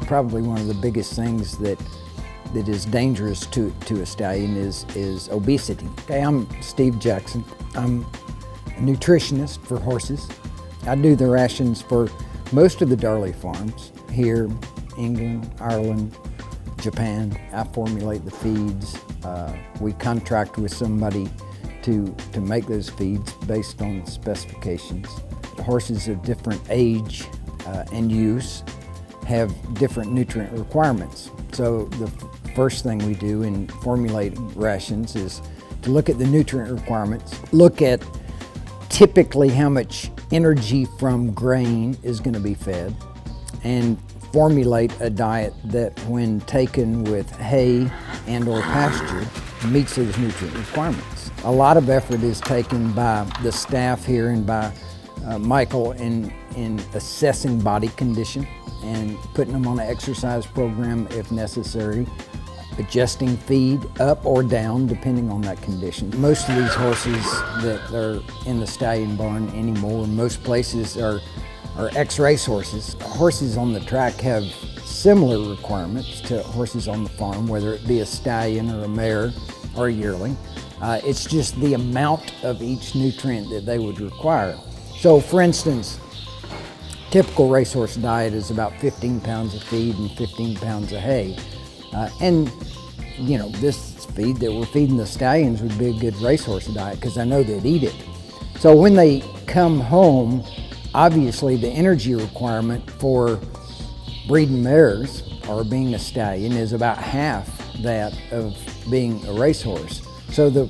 probably one of the biggest things that is dangerous to a stallion is obesity. Okay, I'm Steve Jackson. I'm a nutritionist for horses. I do the rations for most of the Darley farms here, England, Ireland, Japan. I formulate the feeds. We contract with somebody to make those feeds based on specifications. The horses of different age and use have different nutrient requirements. So the first thing we do in formulating rations is to look at the nutrient requirements, look at typically how much energy from grain is going to be fed, and formulate a diet that, when taken with hay and or pasture, meets those nutrient requirements. A lot of effort is taken by the staff here and by Michael in assessing body condition and putting them on an exercise program if necessary, adjusting feed up or down depending on that condition. Most of these horses that are in the stallion barn anymore, most places are ex-race horses. Horses on the track have similar requirements to horses on the farm, whether it be a stallion or a mare or a yearling. It's just the amount of each nutrient that they would require. So for instance, typical racehorse diet is about 15 pounds of feed and 15 pounds of hay. And you know, this feed that we're feeding the stallions would be a good racehorse diet because I know they'd eat it. So when they come home, obviously the energy requirement for breeding mares or being a stallion is about half that of being a racehorse. So the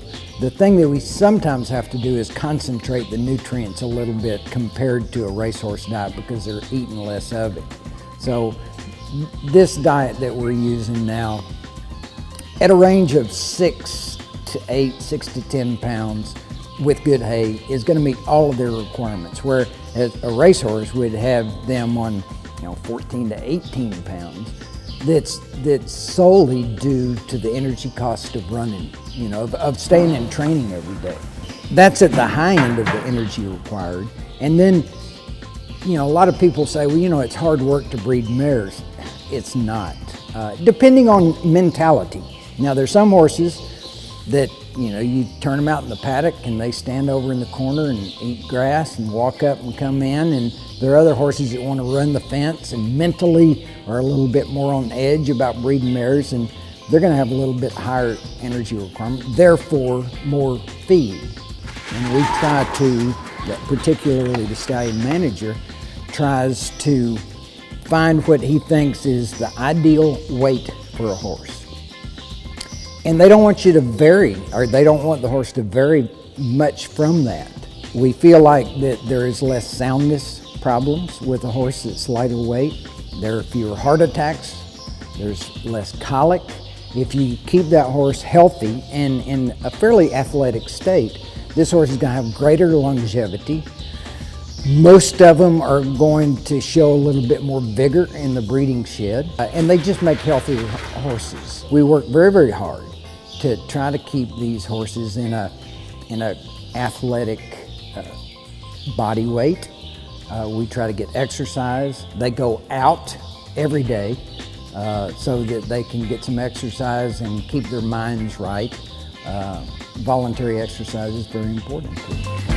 thing that we sometimes have to do is concentrate the nutrients a little bit compared to a racehorse diet because they're eating less of it. So this diet that we're using now, at a range of 6 to 10 pounds with good hay, is going to meet all of their requirements, whereas a racehorse would have them on 14 to 18 pounds. That's solely due to the energy cost of running, of staying in training every day. That's at the high end of the energy required. And then, a lot of people say, well, it's hard work to breed mares. It's not, depending on mentality. Now, there's some horses that, you turn them out in the paddock and they stand over in the corner and eat grass and walk up and come in. And there are other horses that want to run the fence and mentally are a little bit more on edge about breeding mares, and they're going to have a little bit higher energy requirement, therefore more feed. And we try to, particularly the stallion manager, tries to find what he thinks is the ideal weight for a horse. And they don't want you to vary, or they don't want the horse to vary much from that. We feel like that there is less soundness problems with a horse that's lighter weight. There are fewer heart attacks. There's less colic. If you keep that horse healthy and in a fairly athletic state, this horse is going to have greater longevity. Most of them are going to show a little bit more vigor in the breeding shed, and they just make healthier horses. We work very, very hard to try to keep these horses in a athletic body weight. We try to get exercise. They go out every day so that they can get some exercise and keep their minds right. Voluntary exercise is very important to them.